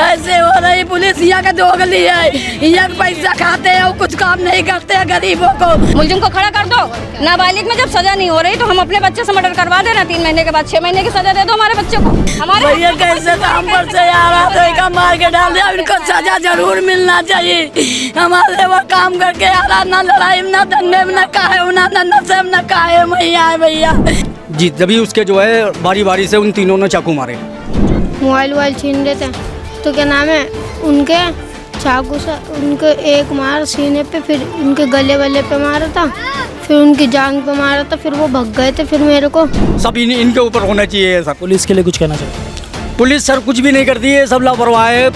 ऐसे हो रही पुलिस यहाँ का दोगली है, यहाँ पैसा खाते हैं और कुछ काम नहीं करते हैं गरीबों को। मुलजिम को खड़ा कर दो। नाबालिग में जब सजा नहीं हो रही तो हम अपने बच्चे से मर्डर करवा देना, 3 महीने के बाद 6 महीने की सजा दे दो हमारे बच्चे को। हमारे भैया कैसे काम पर से आ रहा तो एक मार के डाल दिया, इनको सजा जरूर मिलना चाहिए। हमारे वो काम करके आ रहा, ना लड़ाई ना दंगे में, ना काहे ना नशे में, ना काहे भैया भैया जी। तभी उसके जो है बारी बारी से उन तीनों ने चाकू मारे, मोबाइल छीन लेते हैं तो क्या नाम है उनके चाकू से उनके एक मार सीने पे, फिर उनके गले वाले पे मारा था, फिर उनकी जांग पे मारा था, फिर वो भग गए थे। फिर मेरे को सब इनके ऊपर होना चाहिए सर। पुलिस के लिए कुछ कहना चाहिए? पुलिस सर कुछ भी नहीं करती है, सब लापरवाह है।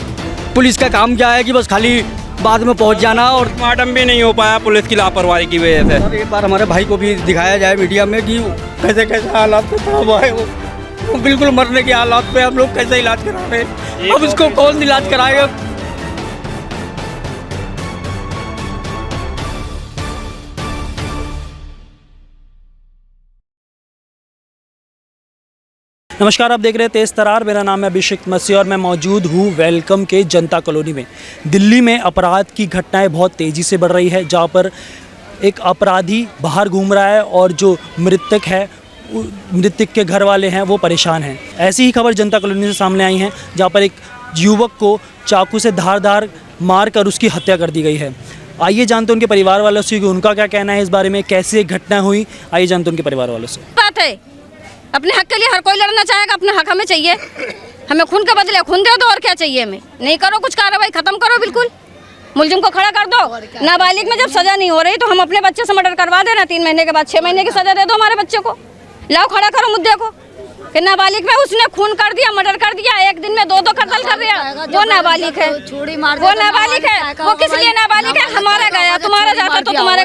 पुलिस का काम क्या है कि बस खाली बाद में पहुंच जाना, और पोस्टमार्टम भी नहीं हो पाया पुलिस की लापरवाही की वजह से। सर एक बार हमारे भाई को भी दिखाया जाए मीडिया में कि कैसे कैसे हालात पे था वो बिल्कुल मरने के हालात पे हम लोग कैसे इलाज करा रहे हैं। अब उसको कौन इलाज कराएगा? नमस्कार, आप देख रहे हैं तेज तरार। मेरा नाम है अभिषेक मसीह और मैं मौजूद हूँ वेलकम के जनता कॉलोनी में। दिल्ली में अपराध की घटनाएं बहुत तेज़ी से बढ़ रही है, जहाँ पर एक अपराधी बाहर घूम रहा है और जो मृतक है, मृतक के घर वाले हैं, वो परेशान हैं। ऐसी ही खबर जनता कॉलोनी से सामने आई है, जहाँ पर एक युवक को चाकू से धार मार कर उसकी हत्या कर दी गई है। आइए जानते हैं उनके परिवार वालों से कि उनका क्या कहना है इस बारे में, कैसे एक घटना हुई। आइए जानते हैं उनके परिवार वालों से। बात है, अपने हक के लिए हर कोई लड़ना चाहेगा, अपना हक हमें चाहिए। हमें खून के बदले खून दे दो, और क्या चाहिए हमें। नहीं करो कुछ कार्रवाई, खत्म करो बिल्कुल। मुलजिम को खड़ा कर दो। नाबालिग में जब सजा नहीं हो रही तो हम अपने बच्चे से मर्डर करवा देना, 3 महीने के बाद 6 महीने की सजा दे दो हमारे बच्चे को। लाओ खड़ा करो मुद्दे को कि नाबालिग में उसने खून कर दिया, मर्डर कर दिया, एक दिन में 2 कत्ल कर दिया, वो नाबालिग है। वो नाबालिग है, वो किस लिए नाबालिग है? हमारा गया, तुम्हारा जाता तो तुम्हारे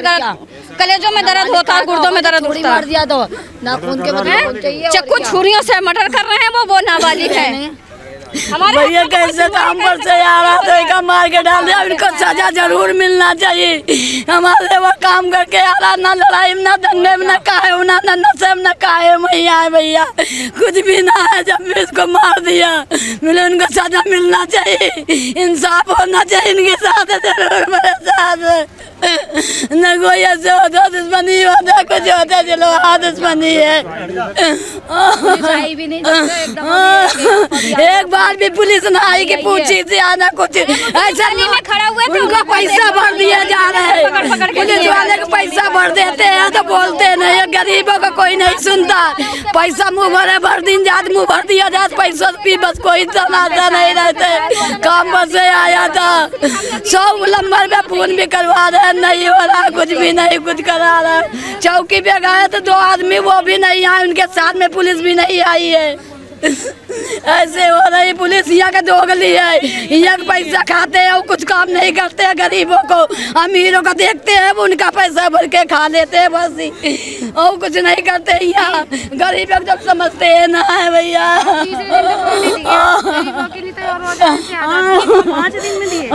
कलेजों में दर्द होता, गुर्दों में दर्द होता। चक्कू छुरियों से मर्डर कर रहे हैं, वो नाबालिग है। भैया कैसे काम पर से आ रहा तो एक मार के डाल दिया, इनको सजा जरूर मिलना चाहिए। हमारे वो काम करके आ रहा, ना लड़ाई में ना दंगे में, ना काहे ना नशे में, ना काहे भैया कुछ भी ना है। जब भी इसको मार दिया, मिले उनको सजा मिलना चाहिए, इंसाफ होना चाहिए इनके साथ। जरूर मेरे साथ न कोई ऐसे होता दुश्मनी होता, कुछ होता, चलो दुश्मनी है। एक बार भी पुलिस न आई कि पूछी थी आना कुछ ऐसा नहीं में खड़ा हुए थे। उनका पैसा भर दिया जा रहा है, पुलिस वाले को पैसा भर देते हैं तो बोलते नहीं, गरीबों का कोई नहीं सुनता। पैसा मुँह भरे भर दिन जात, मुँह भर दिया जात पैसा भी, बस कोई सुनाता नहीं रहते। काम पर से आया था, 100 नंबर पे फोन भी करवा रहे, नहीं हो रहा, कुछ भी नहीं कुछ करा रहा। चौकी पे गए तो 2 आदमी, वो भी नहीं आए, उनके साथ में पुलिस भी नहीं आई है। ऐसे हो रही पुलिस यहाँ का दोगली है, यहाँ पैसा खाते हैं और कुछ काम नहीं करते हैं गरीबों को। अमीरों को देखते हैं, उनका पैसा भर के खा लेते हैं बस ही, और कुछ नहीं करते। यहाँ गरीबों को जब समझते हैं ना है भैया। 5 दिन में दिए।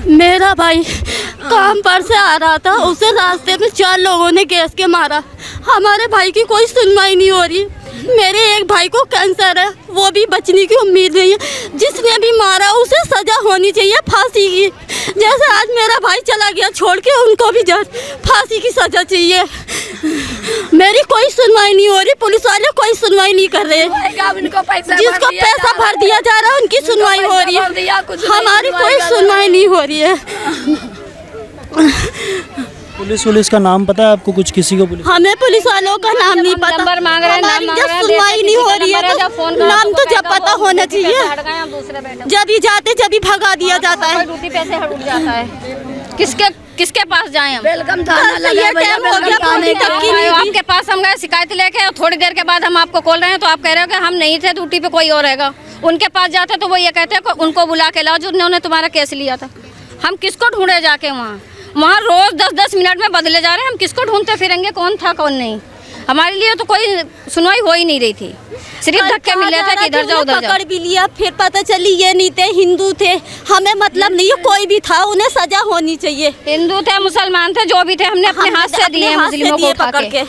मेरा भाई काम पर से आ रहा था, उसे रास्ते में 4 लोगों ने गैस के मारा। हमारे भाई की कोई सुनवाई नहीं हो रही। मेरे एक भाई को कैंसर है, वो भी बचने की उम्मीद नहीं है। जिसने भी मारा उसे सजा होनी चाहिए फांसी की। जैसे आज मेरा भाई चला गया छोड़ के, उनको भी फांसी की सजा चाहिए। मेरी कोई सुनवाई नहीं हो रही, पुलिस वाले कोई सुनवाई नहीं कर रहे। जिसको पैसा भर दिया जा रहा है उनकी सुनवाई हो रही है, हमारी कोई सुनवाई नहीं हो रही है। पुलिस का नाम पता है आपको? कुछ किसी को पुलिस? हमें पुलिस वालों का नाम नहीं पता। नंबर मांग रहे हैं, हमारी जब सुनवाई नहीं हो रही है तो नाम तो जब पता होना चाहिए। जब ही जाते जब ही भगा दिया जाता है। ड्यूटी पे से हट जाता है। किसके पास जाएं हम? वेलकम थाना लगा आपके पास हम गए शिकायत लेके, और थोड़ी देर के बाद हम आपको कॉल रहे हैं तो आप कह रहे हो कि हम नहीं थे, ड्यूटी पे कोई और रहेगा। उनके पास जाते तो वो ये कहते हैं उनको बुला के लाओ जिन्होंने तुम्हारा केस लिया था। हम किसको ढूंढे जाके? वहाँ रोज 10-10 मिनट में बदले जा रहे हैं। हम किसको ढूंढते फिरेंगे, कौन था कौन नहीं? हमारे लिए तो कोई सुनवाई हो ही नहीं रही थी, सिर्फ धक्के मिल रहे थे कि इधर जाओ उधर जाओ। पकड़ भी लिया, फिर पता चली ये नहीं थे, हिंदू थे। हमें मतलब नहीं है, कोई भी था, उन्हें सजा होनी चाहिए। हिंदू थे, मुसलमान थे, जो भी थे, हमने अपने हाथ से दिए मुस्लिमों को पकड़ के।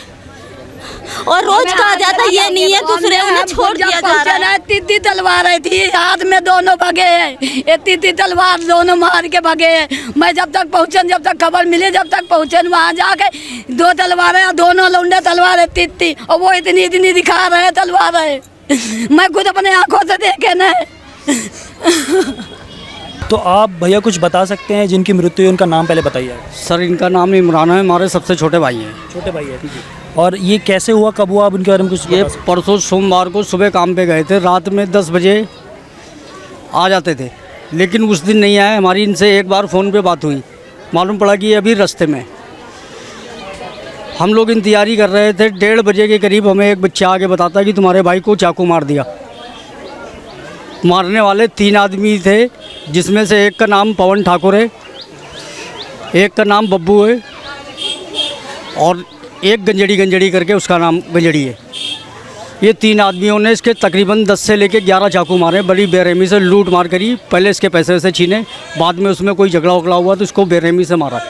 और रोज कहा जाता ये नहीं है, दूसरे उन्हें छोड़ दिया जा रहा है। तीती तलवार थी हाथ में, दोनों भगे हैं, ये तीती तलवार दोनों मार के भगे हैं। मैं जब तक पहुँचन, जब तक खबर मिली, जब तक पहुँचन वहाँ जाके 2 तलवारें, दोनों लौंडे तलवारें तीती, और वो इतनी इतनी दिखा रहे तलवारें, मैं खुद अपने आंखों से देखे न। तो आप भैया कुछ बता सकते हैं जिनकी मृत्यु हुई, उनका नाम पहले बताइए। सर इनका नाम इमरान है, हमारे सबसे छोटे भाई हैं। छोटे भाई है। और ये कैसे हुआ, कब हुआ, आप उनके बारे में कुछ ये परसों सोमवार को सुबह काम पे गए थे, रात में 10 बजे आ जाते थे, लेकिन उस दिन नहीं आए। हमारी इनसे एक बार फ़ोन पे बात हुई, मालूम पड़ा कि ये अभी रास्ते में। हम लोग इंतजारी कर रहे थे, 1:30 बजे के करीब हमें एक बच्चा आके बताता है कि तुम्हारे भाई को चाकू मार दिया। मारने वाले 3 आदमी थे, जिसमें से एक का नाम पवन ठाकुर है, एक का नाम बब्बू है, और एक गंजड़ी करके उसका नाम गंजड़ी है। ये 3 आदमियों ने इसके तकरीबन 10 से लेके 11 चाकू मारे, बड़ी बेरहमी से लूट मार करी। पहले इसके पैसे से छीने, बाद में उसमें कोई झगड़ा वगड़ा हुआ तो इसको बेरहमी से मारा।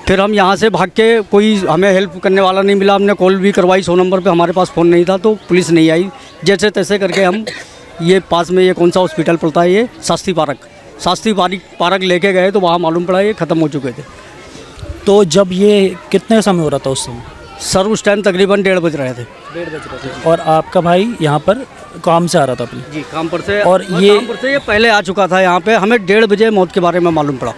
फिर हम यहाँ से भाग के, कोई हमें हेल्प करने वाला नहीं मिला। हमने कॉल भी करवाई 100 नंबर पे, हमारे पास फ़ोन नहीं था, तो पुलिस नहीं आई। जैसे तैसे करके हम ये पास में, ये कौन सा हॉस्पिटल पड़ता है, ये शास्त्री पार्क लेके गए, तो वहाँ मालूम पड़ा ये ख़त्म हो चुके थे। तो जब ये कितने समय हो रहा था उस समय? सर उस टाइम तकरीबन 1:30 बज रहे थे। 1:30 बज रहे थे। और आपका भाई यहाँ पर काम से आ रहा था अपने? जी, काम पर से। और ये पहले आ चुका था यहाँ पे, हमें 1:30 बजे मौत के बारे में मालूम पड़ा।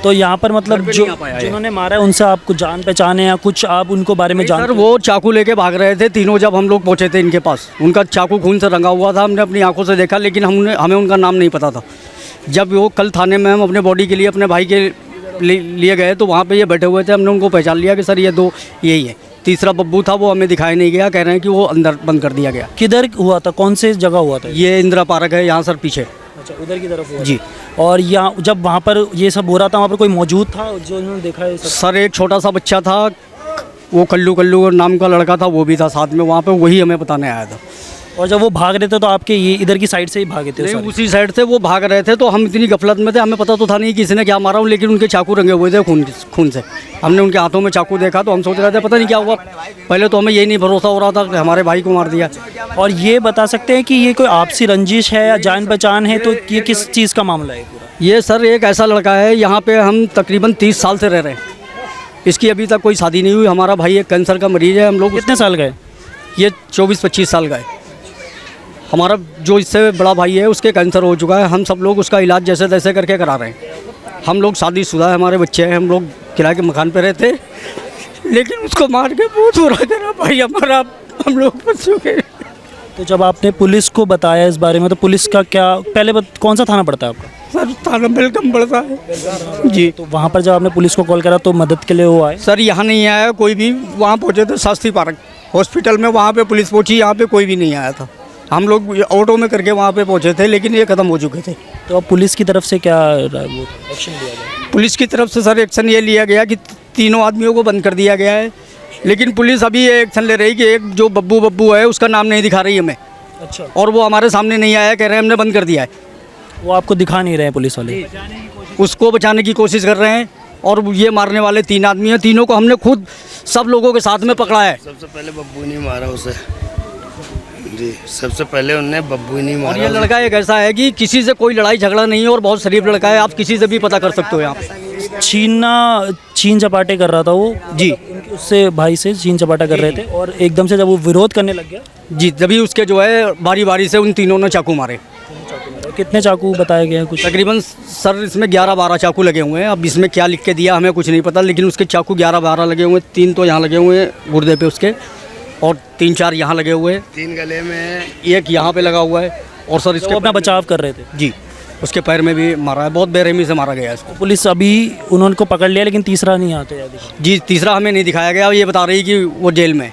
तो यहाँ पर मतलब जो जिन्होंने मारा है उनसे आपको जान पहचान है या कुछ, आप उनको बारे में जानते? सर वो चाकू लेके भाग रहे थे तीनों, जब हम लोग पहुँचे थे इनके पास। उनका चाकू खून से रंगा हुआ था, हमने अपनी आंखों से देखा, लेकिन हमें उनका नाम नहीं पता था। जब वो कल थाने में हम अपने बॉडी के लिए अपने भाई के लिए गए, तो वहाँ पे ये बैठे हुए थे, हमने उनको पहचान लिया कि सर ये 2 यही है। तीसरा बब्बू था, वो हमें दिखाई नहीं गया, कह रहे हैं कि वो अंदर बंद कर दिया गया। किधर हुआ था, कौन से जगह हुआ था? ये इंदिरा पार्क है यहाँ सर, पीछे। अच्छा, उधर की तरफ हुआ? जी। और यहाँ जब वहाँ पर ये सब हो रहा था, वहाँ पर कोई मौजूद था जो उन्होंने देखा है? सर एक छोटा सा बच्चा था, वो कल्लू नाम का लड़का था, वो भी था साथ में वहाँ पे, वही हमें बताने आया था। और जब वो भाग रहे थे तो आपके ये इधर की साइड से ही भागे थे? नहीं, उसी साइड से वो भाग रहे थे, तो हम इतनी गफलत में थे, हमें पता तो था नहीं किसी ने क्या मारा हूँ, लेकिन उनके चाकू रंगे हुए थे खून से। हमने उनके हाथों में चाकू देखा, तो हम सोच रहे थे पता नहीं क्या हुआ। पहले तो हमें यही नहीं भरोसा हो रहा था कि हमारे भाई को मार दिया। और ये बता सकते हैं कि ये कोई आपसी रंजिश है या जान पहचान है, तो ये किस चीज़ का मामला है पूरा? ये सर एक ऐसा लड़का है, यहाँ पे हम तकरीबन 30 साल से रह रहे हैं, इसकी अभी तक कोई शादी नहीं हुई। हमारा भाई एक कैंसर का मरीज़ है। हम लोग कितने साल गए? ये 24-25 साल का है। हमारा जो इससे बड़ा भाई है, उसके कैंसर हो चुका है। हम सब लोग उसका इलाज जैसे तैसे करके करा रहे हैं। हम लोग शादीशुदा है, हमारे बच्चे हैं, हम लोग किराए के मकान पे रहते, लेकिन उसको मार के बहुत बुरा करा भाई हमारा, हम लोग फंस चुके। तो जब आपने पुलिस को बताया इस बारे में, तो पुलिस का क्या पहले कौन सा थाना पड़ता है आपका? सर थाना वेलकम पड़ता है जी। तो वहाँ पर जब आपने पुलिस को कॉल करा तो मदद के लिए वो आए? सर यहाँ नहीं आया कोई भी। वहाँ पहुँचे थे शास्त्री पार्क हॉस्पिटल में, वहाँ पे पुलिस पहुँची, यहाँ पे कोई भी नहीं आया था। हम लोग ऑटो में करके वहाँ पे पहुँचे थे, लेकिन ये ख़त्म हो चुके थे। तो अब पुलिस की तरफ से क्या एक्शन लिया गया? पुलिस की तरफ से सर एक्शन ये लिया गया कि तीनों आदमियों को बंद कर दिया गया है, लेकिन पुलिस अभी ये एक्शन ले रही कि एक जो बब्बू है उसका नाम नहीं दिखा रही हमें। अच्छा। और वो हमारे सामने नहीं आया, कह रहे हैं हमने बंद कर दिया है। वो आपको दिखा नहीं रहे हैं पुलिस वाले? उसको बचाने की कोशिश कर रहे हैं। और ये मारने वाले 3 आदमी हैं, तीनों को हमने खुद सब लोगों के साथ में पकड़ा है। सबसे पहले बब्बू ने मारा उसे जी, सबसे पहले उन्होंने बब्बू नहीं मारा। और ये लड़का एक ऐसा है कि किसी से कोई लड़ाई झगड़ा नहीं है और बहुत शरीफ लड़का है, आप किसी से भी पता कर सकते हो। यहाँ छीन चपाटे कर रहा था वो जी, उससे भाई से छीन चपाटा कर रहे थे, और एकदम से जब वो विरोध करने लग गया जी, तभी उसके जो है बारी बारी से उन तीनों ने चाकू मारे। कितने चाकू बताया गया है कुछ? तकरीबन सर इसमें 11-12 चाकू लगे हुए हैं। अब इसमें क्या लिख के दिया हमें कुछ नहीं पता, लेकिन उसके चाकू 11-12 लगे हुए हैं। 3 तो यहाँ लगे हुए हैं गुर्दे पे उसके, और 3-4 यहाँ लगे हुए हैं, 3 गले में, एक यहाँ पे लगा हुआ है। और सर इसके अपना बचाव कर रहे थे जी, उसके पैर में भी मारा है, बहुत बेरहमी से मारा गया है इसको। पुलिस अभी उन्होंने को पकड़ लिया, लेकिन तीसरा नहीं आते जी, तीसरा हमें नहीं दिखाया गया। ये बता रही कि वो जेल में,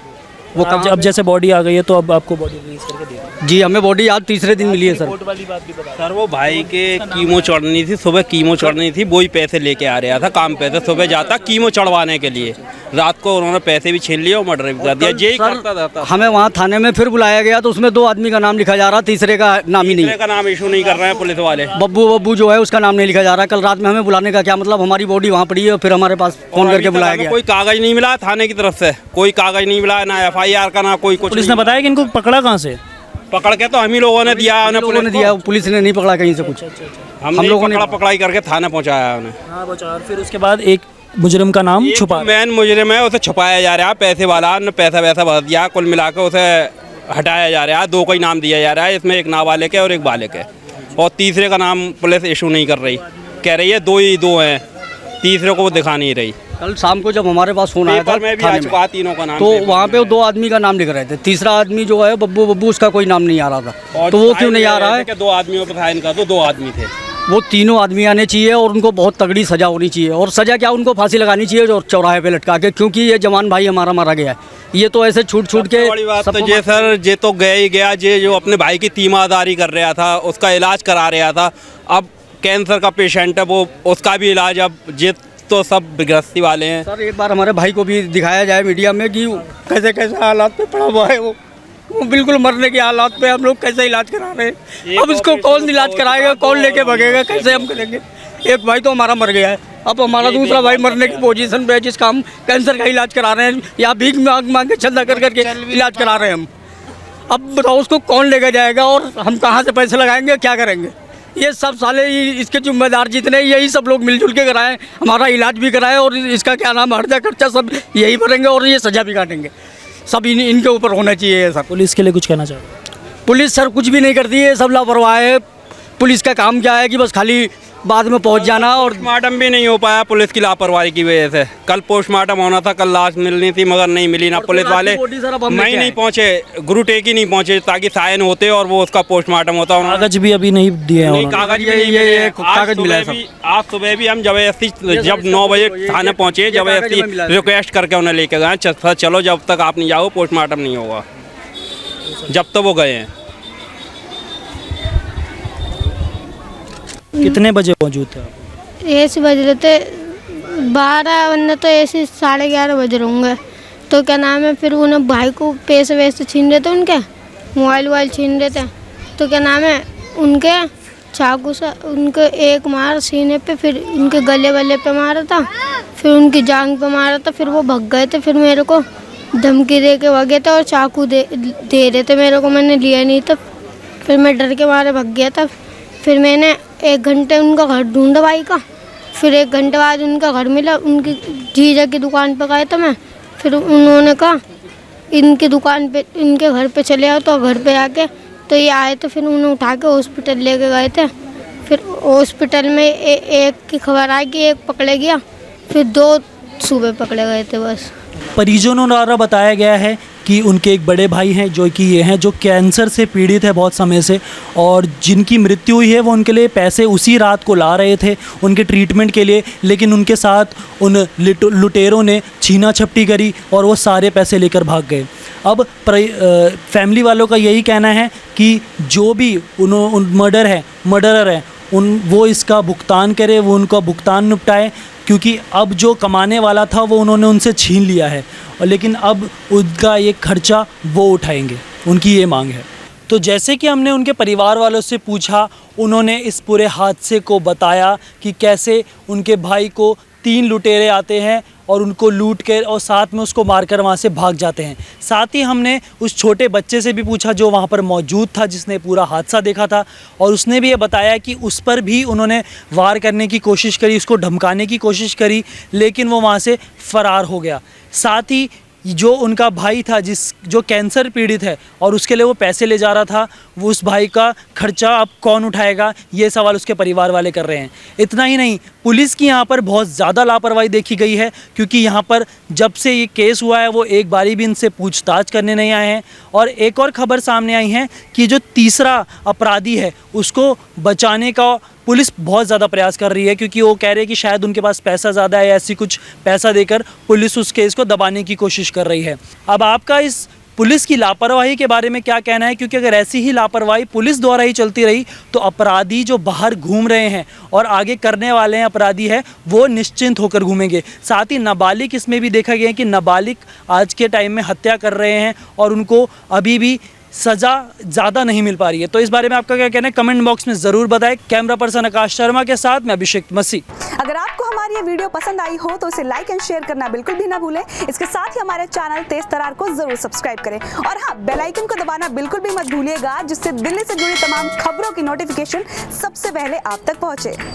वो अब जैसे बॉडी आ गई है तो अब आपको बॉडी रिलीज करके दे जी हमें बॉडी आज तीसरे दिन मिली है सर। रिपोर्ट वाली बात भी बता। सर वो भाई के कीमो चढ़नी थी, सुबह कीमो चढ़नी थी, वही पैसे लेके आ रहा था काम पे, तो सुबह जाता कीमो चढ़वाने के लिए, रात को उन्होंने पैसे भी छीन लिए और मर्डर भी कर दिया। यही करता था। हमें वहाँ थाने में फिर बुलाया गया तो उसमें 2 आदमी का नाम लिखा जा रहा, तीसरे का नाम ही नहीं। तीसरे का नाम इशू नहीं कर रहे हैं पुलिस वाले। बब्बू जो है उसका नाम नहीं लिखा जा रहा। कल रात में हमें बुलाने का क्या मतलब, हमारी बॉडी वहाँ पड़ी है, फिर हमारे पास फोन करके बुलाया गया। कोई कागज नहीं मिला थाने की तरफ से, कोई कागज नहीं मिला, ना FIR का, ना कोई कुछ। पुलिस ने बताया कि इनको पकड़ा कहाँ से? पकड़ के तो हम ही लोगों ने दिया, पुलिस ने दिया, पुलिस ने नहीं पकड़ा कहीं से कुछ। हम लोगों ने पकड़ाई करके थाने पहुँचाया उन्हें। हाँ बचा। फिर उसके बाद एक मुजरिम का नाम छुपा, मेन मुजरिम है उसे छुपाया जा रहा है, पैसे वाला ने पैसा वैसा भर दिया, कुल मिलाकर उसे हटाया जा रहा है। 2 का ही नाम दिया जा रहा है, इसमें एक नाबालिग है और एक बालिग है, और तीसरे का नाम पुलिस इशू नहीं कर रही, कह रही है 2 हैं, तीसरे को वो दिखा नहीं रही। कल शाम को जब हमारे पास फोन आया था में भी थाने आ चुका तीनों का नाम, तो वहाँ पे 2 आदमी का नाम लिख रहे थे, तीसरा आदमी जो है बब्बू उसका कोई नाम नहीं आ रहा था। तो वो क्यों नहीं आ रहा है? 2 आदमियों पर था इनका, तो 2 आदमी थे। वो तीनों आदमी आने चाहिए और उनको बहुत तगड़ी सजा होनी चाहिए, और सजा क्या, उनको फांसी लगानी चाहिए जो चौराहे पे लटका के, क्योंकि ये जवान भाई हमारा मारा गया है। ये तो ऐसे छूट के बड़ी बात तो ये सर, ये तो गया ही गया, ये जो अपने भाई की तीमारदारी कर रहा था, उसका इलाज करा रहा था, अब कैंसर का पेशेंट है वो, उसका भी इलाज, अब ये तो सब गृहस्थी वाले हैं। सर एक बार हमारे भाई को भी दिखाया जाए मीडिया में कि कैसे कैसे हालात पे पड़ा हुआ है वो बिल्कुल मरने के हालात पे, हम लोग कैसे इलाज करा रहे हैं। अब इसको कौन इलाज कराएगा, कौन लेके भगेगा, कैसे हम करेंगे? एक भाई तो हमारा मर गया है, अब हमारा दूसरा भाई मरने की पोजीशन पे है, जिसका हम कैंसर का इलाज करा रहे हैं, या भीख मांग के चंदा कर करके इलाज करा रहे हैं हम। अब बताओ उसको कौन लेके जाएगा, और हम कहाँ से पैसे लगाएंगे, क्या करेंगे? ये सब साले इसके जिम्मेदार जितने यही सब लोग मिलजुल के कराएं, हमारा इलाज भी कराएं, और इसका क्या नाम हर्जा खर्चा सब यही भरेंगे, और ये सजा भी काटेंगे। सब इनके ऊपर होना चाहिए सर। पुलिस के लिए कुछ कहना चाहोगे? पुलिस सर कुछ भी नहीं करती है, सब लापरवाह है। पुलिस का काम क्या है कि बस खाली बाद में पहुंच जाना, और पोस्टमार्टम भी नहीं हो पाया पुलिस की लापरवाही की वजह से। कल पोस्टमार्टम होना था, कल लाश मिलनी थी, मगर नहीं मिली ना। पुलिस वाले नहीं पहुंचे, गुरु टेक ही नहीं पहुंचे, ताकि साइन होते और वो उसका पोस्टमार्टम होता। कागज भी अभी नहीं दिए हैं, कागज भी ये कागज मिला है। आज सुबह भी हम जबरदस्ती, जब 9 बजे थाने पहुंचे, जबरदस्ती रिक्वेस्ट करके उन्हें लेके गए, चलो जब तक आप नहीं जाओ पोस्टमार्टम नहीं होगा, जब तक वो गए हैं। कितने बजे मौजूद थे आप? ऐसे बज रहे थे 12, वरना तो ऐसे 11:30 बज रहे होंगे। तो क्या नाम है, फिर उन्हें भाई को पैसे वैसे छीन रहे थे, उनके मोबाइल छीन रहे थे। तो क्या नाम है, उनके चाकू से उनके एक मार सीने पे, फिर उनके गले पे मारा था, फिर उनकी जांघ पे मारा था, फिर वो भग गए थे। फिर मेरे को धमकी दे के भगे थे और चाकू दे रहे थे मेरे को, मैंने लिया नहीं था। फिर मैं डर के मारे भग गया था। फिर मैंने 1 घंटे उनका घर ढूंढा भाई का, फिर 1 घंटे बाद उनका घर मिला। उनकी जीजा की दुकान पर गए थे मैं, फिर उन्होंने कहा इनकी दुकान पे, इनके घर पे चले आओ। तो घर पे आके तो ये आए, तो फिर उन्हें उठा के हॉस्पिटल लेके गए थे। फिर हॉस्पिटल में एक की खबर आई कि एक पकड़े गया, फिर 2 सुबह पकड़े गए थे बस। परिजनों द्वारा बताया गया है कि उनके एक बड़े भाई हैं जो कि ये हैं, जो कैंसर से पीड़ित है बहुत समय से, और जिनकी मृत्यु हुई है। वो उनके लिए पैसे उसी रात को ला रहे थे उनके ट्रीटमेंट के लिए, लेकिन उनके साथ उन लुटेरों ने छीना झपटी करी और वो सारे पैसे लेकर भाग गए। अब फैमिली वालों का यही कहना है कि जो भी मर्डरर है वो इसका भुगतान करे, वो उनका भुगतान निपटाए, क्योंकि अब जो कमाने वाला था वो उन्होंने उनसे छीन लिया है, और लेकिन अब उनका ये खर्चा वो उठाएंगे, उनकी ये मांग है। तो जैसे कि हमने उनके परिवार वालों से पूछा, उन्होंने इस पूरे हादसे को बताया कि कैसे उनके भाई को 3 लुटेरे आते हैं और उनको लूट कर और साथ में उसको मारकर वहाँ से भाग जाते हैं। साथ ही हमने उस छोटे बच्चे से भी पूछा जो वहाँ पर मौजूद था, जिसने पूरा हादसा देखा था, और उसने भी ये बताया कि उस पर भी उन्होंने वार करने की कोशिश करी, उसको धमकाने की कोशिश करी, लेकिन वो वहाँ से फ़रार हो गया। साथ ही जो उनका भाई था जो कैंसर पीड़ित है और उसके लिए वो पैसे ले जा रहा था, वो उस भाई का खर्चा अब कौन उठाएगा, ये सवाल उसके परिवार वाले कर रहे हैं। इतना ही नहीं, पुलिस की यहाँ पर बहुत ज़्यादा लापरवाही देखी गई है, क्योंकि यहाँ पर जब से ये केस हुआ है वो एक बारी भी इनसे पूछताछ करने नहीं आए हैं। और एक और ख़बर सामने आई है कि जो तीसरा अपराधी है उसको बचाने का पुलिस बहुत ज़्यादा प्रयास कर रही है, क्योंकि वो कह रहे हैं कि शायद उनके पास पैसा ज़्यादा है, ऐसी कुछ पैसा देकर पुलिस उस केस को दबाने की कोशिश कर रही है। अब आपका इस पुलिस की लापरवाही के बारे में क्या कहना है, क्योंकि अगर ऐसी ही लापरवाही पुलिस द्वारा ही चलती रही तो अपराधी जो बाहर घूम रहे हैं और आगे करने वाले हैं अपराधी है वो निश्चिंत होकर घूमेंगे। साथ ही नाबालिग इसमें भी देखा गया है कि नाबालिग आज के टाइम में हत्या कर रहे हैं और उनको अभी भी सज़ा ज़्यादा नहीं मिल पा रही है। तो इस बारे में आपका क्या कहना है कमेंट बॉक्स में ज़रूर बताएं। कैमरा पर्सन आकाश शर्मा के साथ मैं अभिषेक मसीह। अगर आपको हमारी ये वीडियो पसंद आई हो तो इसे लाइक एंड शेयर करना बिल्कुल भी ना भूलें। इसके साथ ही हमारे चैनल तेज तरार को जरूर सब्सक्राइब करें और हाँ, बेल आइकन को दबाना बिल्कुल भी मत भूलिएगा, जिससे दिल्ली से जुड़ी तमाम खबरों की नोटिफिकेशन सबसे पहले आप तक पहुंचे।